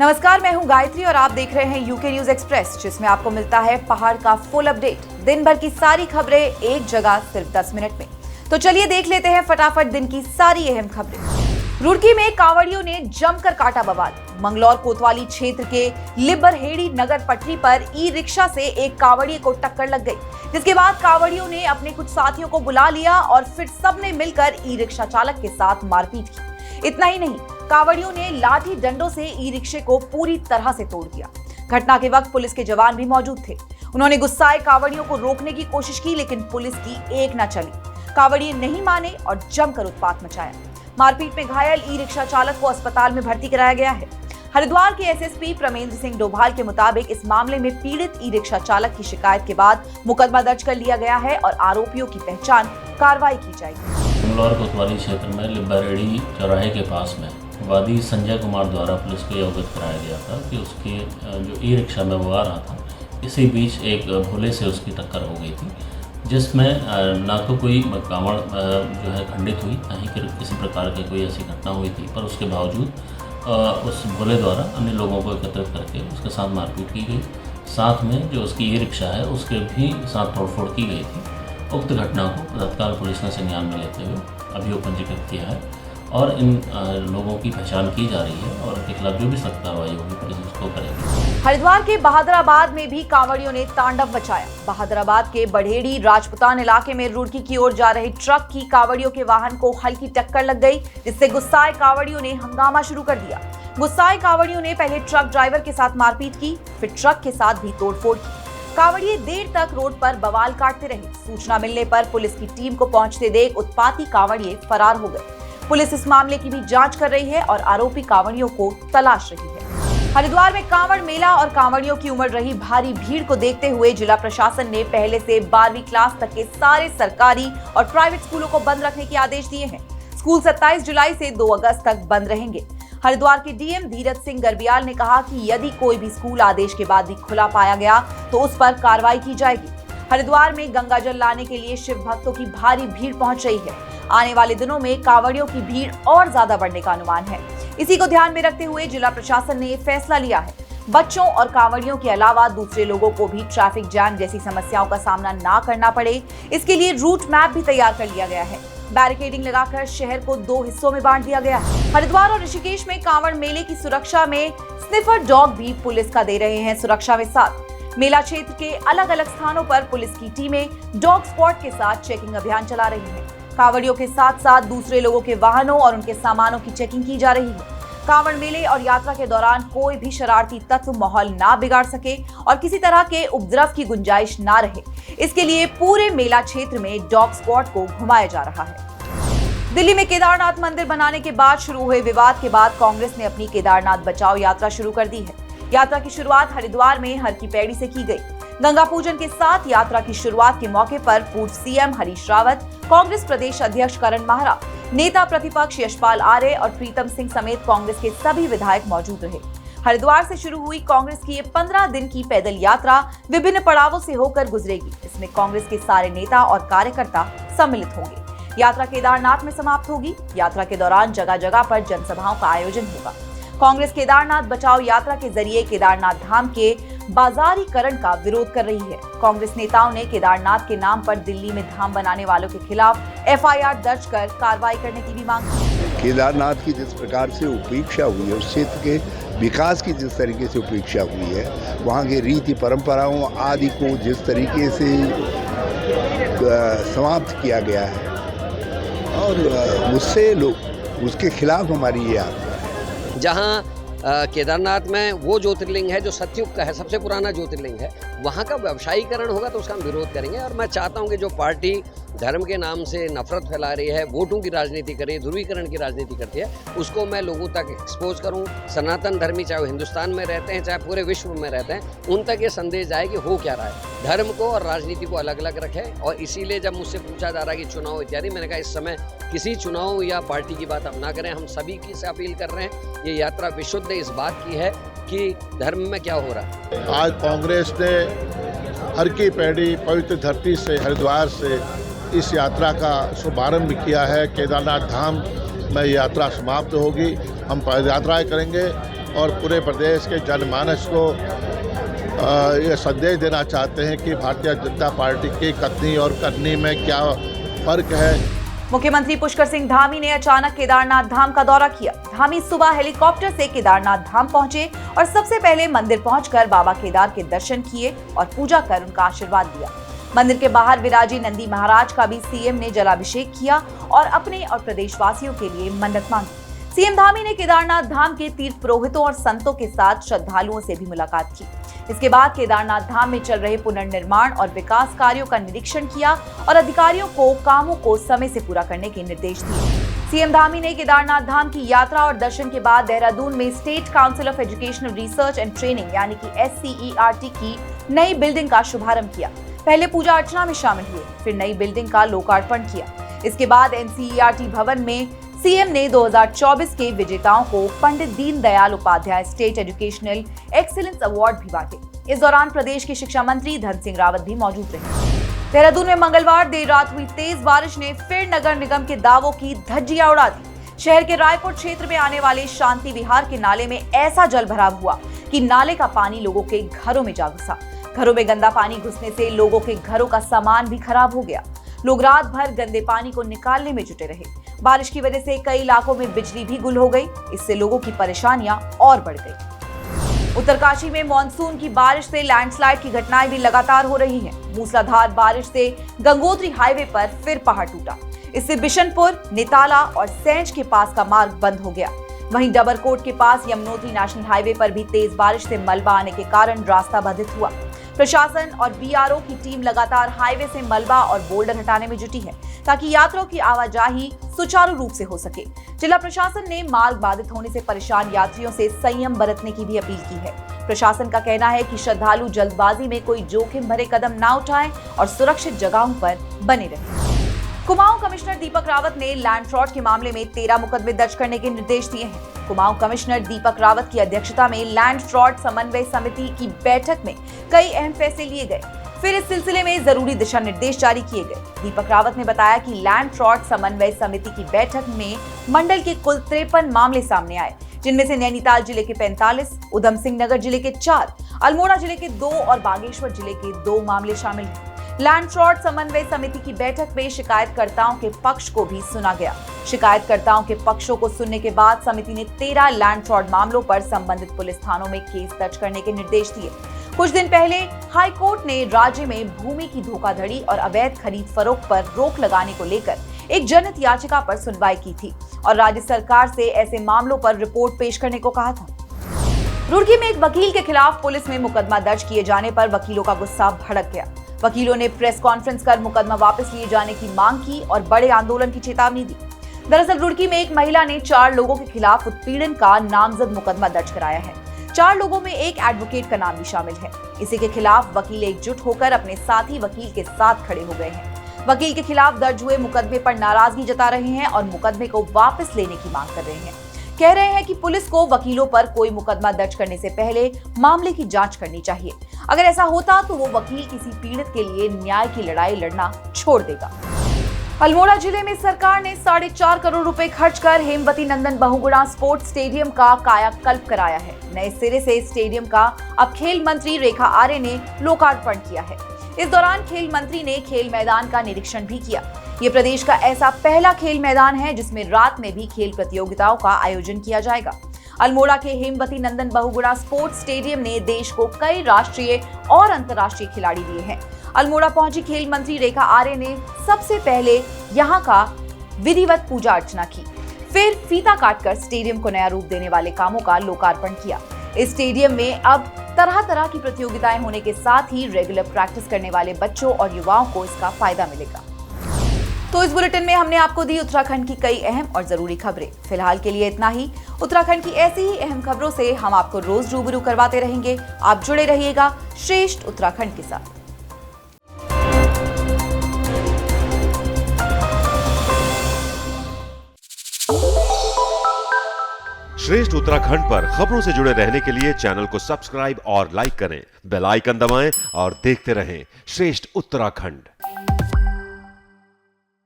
नमस्कार, मैं हूं गायत्री और आप देख रहे हैं यूके न्यूज एक्सप्रेस, जिसमें आपको मिलता है पहाड़ का फुल अपडेट। दिन भर की सारी खबरें एक जगह सिर्फ 10 मिनट में। तो चलिए देख लेते हैं फटाफट दिन की सारी अहम खबरें। रुड़की में कांवड़ियों ने जमकर काटा बवाल। मंगलौर कोतवाली क्षेत्र के लिबरहेड़ी नगर पटरी पर ई रिक्शा से एक कांवड़िए को टक्कर लग गई, जिसके बाद कांवड़ियों ने अपने कुछ साथियों को बुला लिया और फिर सबने मिलकर ई रिक्शा चालक के साथ मारपीट की। इतना ही नहीं, कांवड़ियों ने लाठी डंडों से ई रिक्शे को पूरी तरह से तोड़ दिया। घटना के वक्त पुलिस के जवान भी मौजूद थे। उन्होंने गुस्साए कांवड़ियों को रोकने की कोशिश की, लेकिन पुलिस की एक न चली। कांवड़िए नहीं माने और जमकर उत्पात मचाया। मारपीट में घायल ई रिक्शा चालक को अस्पताल में भर्ती कराया गया है। हरिद्वार के एसएसपी प्रमेंद्र सिंह डोभाल के मुताबिक इस मामले में पीड़ित ई रिक्शा चालक की शिकायत के बाद मुकदमा दर्ज कर लिया गया है और आरोपियों की पहचान कार्रवाई की जाएगी। मंगलौर कोतवाली क्षेत्र में लिबरहेड़ी चौराहे के पास में वादी संजय कुमार द्वारा पुलिस को अवगत कराया गया था कि उसके जो ई रिक्शा में वो आ रहा था, इसी बीच एक भोले से उसकी टक्कर हो गई थी, जिसमें ना तो कोई कांवड़ जो है खंडित हुई, ना ही किसी प्रकार की कोई ऐसी घटना हुई थी। पर उसके बावजूद उस भोले द्वारा अन्य लोगों को एकत्रित करके उसके साथ मारपीट की गई। साथ में जो उसकी ई रिक्शा है उसके भी साथ तोड़फोड़ की गई थी। उक्त घटना को तत्काल पुलिस ने संज्ञान में लेते हुए अभियोग पंजीकृत किया है और इन लोगों की पहचान की जा रही है और उनके खिलाफ जो भी सख्त कार्रवाई होगी पुलिस उसको करेगी। हरिद्वार के बहादुराबाद में भी कांवड़ियों ने तांडव मचाया। बहादुराबाद के बढ़ेड़ी राजपुतान इलाके में रुड़की की ओर जा रहे ट्रक की कांवड़ियों के वाहन को हल्की टक्कर लग गई, जिससे गुस्साए कांवड़ियों ने हंगामा शुरू कर दिया। गुस्साए कांवड़ियों ने पहले ट्रक ड्राइवर के साथ मारपीट की, फिर ट्रक के साथ भी तोड़फोड़ की। कांवड़िए देर तक रोड पर बवाल काटते रहे। सूचना मिलने पर पुलिस की टीम को पहुंचते देख उत्पाती कांवड़िए फरार हो गए। पुलिस इस मामले की भी जांच कर रही है और आरोपी कांवड़ियों को तलाश रही है। हरिद्वार में कांवड़ मेला और कांवड़ियों की उमड़ रही भारी भीड़ को देखते हुए जिला प्रशासन ने पहले से 12वीं क्लास तक के सारे सरकारी और प्राइवेट स्कूलों को बंद रखने के आदेश दिए हैं। स्कूल 27 जुलाई से 2 अगस्त तक बंद रहेंगे। हरिद्वार के डीएम धीरज सिंह गर्बियाल ने कहा कि यदि कोई भी स्कूल आदेश के बाद भी खुला पाया गया तो उस पर कार्रवाई की जाएगी। हरिद्वार में गंगा जल लाने के लिए शिव भक्तों की भारी भीड़ पहुंच रही है। आने वाले दिनों में कांवड़ियों की भीड़ और ज्यादा बढ़ने का अनुमान है। इसी को ध्यान में रखते हुए जिला प्रशासन ने फैसला लिया है। बच्चों और कांवड़ियों के अलावा दूसरे लोगों को भी ट्रैफिक जैम जैसी समस्याओं का सामना ना करना पड़े, इसके लिए रूट मैप भी तैयार कर लिया गया है। बैरिकेडिंग लगाकर शहर को 2 हिस्सों में बांट दिया गया है। हरिद्वार और ऋषिकेश में कांवड़ मेले की सुरक्षा में स्निफर डॉग भी पुलिस का दे रहे हैं सुरक्षा में साथ। मेला क्षेत्र के अलग अलग स्थानों पर पुलिस की टीमें डॉग स्क्वाड के साथ चेकिंग अभियान चला रही है। कांवड़ियों के साथ साथ दूसरे लोगों के वाहनों और उनके सामानों की चेकिंग की जा रही है। कांवड़ मेले और यात्रा के दौरान कोई भी शरारती तत्व माहौल ना बिगाड़ सके और किसी तरह के उपद्रव की गुंजाइश ना रहे, इसके लिए पूरे मेला क्षेत्र में डॉग स्क्वाड को घुमाया जा रहा है। दिल्ली में केदारनाथ मंदिर बनाने के बाद शुरू हुए विवाद के बाद कांग्रेस ने अपनी केदारनाथ बचाओ यात्रा शुरू कर दी है। यात्रा की शुरुआत हरिद्वार में हर की पैड़ी से की गई। गंगा पूजन के साथ यात्रा की शुरुआत के मौके पर पूर्व सीएम हरीश रावत, कांग्रेस प्रदेश अध्यक्ष करण माहरा, नेता प्रतिपक्ष यशपाल आर्य और प्रीतम सिंह समेत कांग्रेस के सभी विधायक मौजूद रहे। हरिद्वार से शुरू हुई कांग्रेस की ये 15 दिन की पैदल यात्रा विभिन्न पड़ावों से होकर गुजरेगी। इसमें कांग्रेस के सारे नेता और कार्यकर्ता सम्मिलित होंगे। यात्रा केदारनाथ में समाप्त होगी। यात्रा के दौरान जगह जगह पर जनसभाओं का आयोजन होगा। कांग्रेस केदारनाथ बचाओ यात्रा के जरिए केदारनाथ धाम के बाजारीकरण का विरोध कर रही है। कांग्रेस नेताओं ने केदारनाथ के नाम पर दिल्ली में धाम बनाने वालों के खिलाफ एफआईआर दर्ज कर कार्रवाई करने की भी मांग की। केदारनाथ की जिस प्रकार से उपेक्षा हुई है, उस क्षेत्र के विकास की जिस तरीके से उपेक्षा हुई है, वहाँ के रीति परंपराओं आदि को जिस तरीके से समाप्त किया गया है और उससे लोग उसके खिलाफ हमारी ये यात्रा है। जहाँ केदारनाथ में वो ज्योतिर्लिंग है जो सतयुग का है, सबसे पुराना ज्योतिर्लिंग है, वहाँ का व्यवसायीकरण होगा तो उसका हम विरोध करेंगे। और मैं चाहता हूँ कि जो पार्टी धर्म के नाम से नफरत फैला रही है, वोटों की राजनीति कर रही है, ध्रुवीकरण की राजनीति करती है, उसको मैं लोगों तक एक्सपोज करूँ। सनातन धर्मी चाहे वो हिंदुस्तान में रहते हैं चाहे पूरे विश्व में रहते हैं, उन तक ये संदेश जाए कि हो क्या रहा है। धर्म को और राजनीति को अलग अलग रखें। और इसीलिए जब मुझसे पूछा जा रहा है कि चुनाव इत्यादि, मैंने कहा इस समय किसी चुनाव या पार्टी की बात अब ना करें। हम सभी की से अपील कर रहे हैं, ये यात्रा विशुद्ध इस बात की है कि धर्म में क्या हो रहा है। आज कांग्रेस ने हर की पैड़ी पवित्र धरती से हरिद्वार से इस यात्रा का शुभारंभ किया है। केदारनाथ धाम में यात्रा समाप्त होगी। हम पद यात्राएँ करेंगे और पूरे प्रदेश के जनमानस को ये संदेश देना चाहते हैं कि भारतीय जनता पार्टी की कथनी और करनी में क्या फर्क है। मुख्यमंत्री पुष्कर सिंह धामी ने अचानक केदारनाथ धाम का दौरा किया। धामी सुबह हेलीकॉप्टर से केदारनाथ धाम पहुंचे और सबसे पहले मंदिर पहुंचकर बाबा केदार के दर्शन किए और पूजा कर उनका आशीर्वाद दिया। मंदिर के बाहर विराजी नंदी महाराज का भी सीएम ने जलाभिषेक किया और अपने और प्रदेशवासियों के लिए मन्नत मांगी। सीएम धामी ने केदारनाथ धाम के तीर्थ पुरोहितों और संतों के साथ श्रद्धालुओं से भी मुलाकात की। इसके बाद केदारनाथ धाम में चल रहे पुनर्निर्माण और विकास कार्यों का निरीक्षण किया और अधिकारियों को कामों को समय से पूरा करने के निर्देश दिए। सीएम धामी ने केदारनाथ धाम की यात्रा और दर्शन के बाद देहरादून में state council of educational research and training यानी कि SCERT की नई बिल्डिंग का शुभारंभ किया। पहले पूजा अर्चना में शामिल हुए, फिर नई बिल्डिंग का लोकार्पण किया। इसके बाद NCERT भवन में सीएम ने 2024 के विजेताओं को Pandit Deendayal Upadhyay state educational excellence award भी बांटे। इस दौरान प्रदेश के शिक्षा मंत्री धन सिंह रावत भी मौजूद रहे। देहरादून में मंगलवार देर रात हुई तेज बारिश ने फिर नगर निगम के दावों की धज्जियां उड़ा दी। शहर के रायपुर क्षेत्र में आने वाले शांति विहार के नाले में ऐसा जल भराव हुआ कि नाले का पानी लोगों के घरों में जा घुसा। घरों में गंदा पानी घुसने से लोगों के घरों का सामान भी खराब हो गया। लोग रात भर गंदे पानी को निकालने में जुटे रहे। बारिश की वजह से कई इलाकों में बिजली भी गुल हो गई। इससे लोगों की परेशानियां और बढ़ गई। उत्तरकाशी में मानसून की बारिश से लैंडस्लाइड की घटनाएं भी लगातार हो रही हैं। मूसलाधार बारिश से गंगोत्री हाईवे पर फिर पहाड़ टूटा। इससे बिशनपुर, निताला और सैंज के पास का मार्ग बंद हो गया। वहीं डबरकोट के पास यमुनोत्री नेशनल हाईवे पर भी तेज बारिश से मलबा आने के कारण रास्ता बाधित हुआ। प्रशासन और BRO की टीम लगातार हाईवे से मलबा और बोल्डर हटाने में जुटी है ताकि यात्रियों की आवाजाही सुचारू रूप से हो सके। जिला प्रशासन ने मार्ग बाधित होने से परेशान यात्रियों से संयम बरतने की भी अपील की है। प्रशासन का कहना है कि श्रद्धालु जल्दबाजी में कोई जोखिम भरे कदम न उठाएं और सुरक्षित जगहों पर बने रहें। कुमाऊं कमिश्नर दीपक रावत ने लैंड फ्रॉड के मामले में 13 मुकदमे दर्ज करने के निर्देश दिए हैं। कुमाऊं कमिश्नर दीपक रावत की अध्यक्षता में लैंड फ्रॉड समन्वय समिति की बैठक में कई अहम फैसले लिए गए। फिर इस सिलसिले में जरूरी दिशा निर्देश जारी किए गए। दीपक रावत ने बताया कि लैंड फ्रॉड समन्वय समिति की बैठक में मंडल के कुल 53 मामले सामने आए, जिनमें से नैनीताल जिले के 45, उधम सिंह नगर जिले के 4, अल्मोड़ा जिले के 2 और बागेश्वर जिले के 2 मामले शामिल हैं। लैंड फ्रॉड समन्वय समिति की बैठक में शिकायतकर्ताओं के पक्ष को भी सुना गया। शिकायतकर्ताओं के पक्षों को सुनने के बाद समिति ने 13 लैंड फ्रॉड मामलों पर संबंधित पुलिस थानों में केस दर्ज करने के निर्देश दिए। कुछ दिन पहले हाई कोर्ट ने राज्य में भूमि की धोखाधड़ी और अवैध खरीद फरोख्त पर रोक लगाने को लेकर एक जनहित याचिका पर सुनवाई की थी और राज्य सरकार से ऐसे मामलों पर रिपोर्ट पेश करने को कहा था। रुड़की में एक वकील के खिलाफ पुलिस में मुकदमा दर्ज किए जाने पर वकीलों का गुस्सा भड़क गया। वकीलों ने प्रेस कॉन्फ्रेंस कर मुकदमा वापस लिए जाने की मांग की और बड़े आंदोलन की चेतावनी दी। दरअसल रुड़की में एक महिला ने 4 लोगों के खिलाफ उत्पीड़न का नामजद मुकदमा दर्ज कराया है। 4 लोगों में एक एडवोकेट का नाम भी शामिल है। इसी के खिलाफ वकील एकजुट होकर अपने साथी वकील के साथ खड़े हो गए हैं। वकील के खिलाफ दर्ज हुए मुकदमे पर नाराजगी जता रहे हैं और मुकदमे को वापस लेने की मांग कर रहे हैं। कह रहे हैं कि पुलिस को वकीलों पर कोई मुकदमा दर्ज करने से पहले मामले की जांच करनी चाहिए। अगर ऐसा होता तो वो वकील किसी पीड़ित के लिए न्याय की लड़ाई लड़ना छोड़ देगा। अल्मोड़ा जिले में सरकार ने 4.5 करोड़ रुपए खर्च कर हेमवती नंदन बहुगुणा स्पोर्ट्स स्टेडियम का कायाकल्प कराया है। नए सिरे से स्टेडियम का अब खेल मंत्री रेखा आर्य ने लोकार्पण किया है। इस दौरान खेल मंत्री ने खेल मैदान का निरीक्षण भी किया। ये प्रदेश का ऐसा पहला खेल मैदान है जिसमें रात में भी खेल प्रतियोगिताओं का आयोजन किया जाएगा। अल्मोड़ा के हेमवती नंदन बहुगुणा स्पोर्ट्स स्टेडियम ने देश को कई राष्ट्रीय और अंतर्राष्ट्रीय खिलाड़ी दिए हैं। अल्मोड़ा पहुंची खेल मंत्री रेखा आर्य ने सबसे पहले यहां का विधिवत पूजा अर्चना की, फिर फीता काटकर स्टेडियम को नया रूप देने वाले कामों का लोकार्पण किया। इस स्टेडियम में अब तरह तरह की प्रतियोगिताएं होने के साथ ही रेगुलर प्रैक्टिस करने वाले बच्चों और युवाओं को इसका फायदा मिलेगा। तो इस बुलेटिन में हमने आपको दी उत्तराखंड की कई अहम और जरूरी खबरें। फिलहाल के लिए इतना ही। उत्तराखंड की ऐसी ही अहम खबरों से हम आपको रोज रूबरू करवाते रहेंगे। आप जुड़े रहिएगा श्रेष्ठ उत्तराखंड के साथ। श्रेष्ठ उत्तराखंड पर खबरों से जुड़े रहने के लिए चैनल को सब्सक्राइब और लाइक करें, बेल आइकन दबाएं और देखते रहें श्रेष्ठ उत्तराखंड।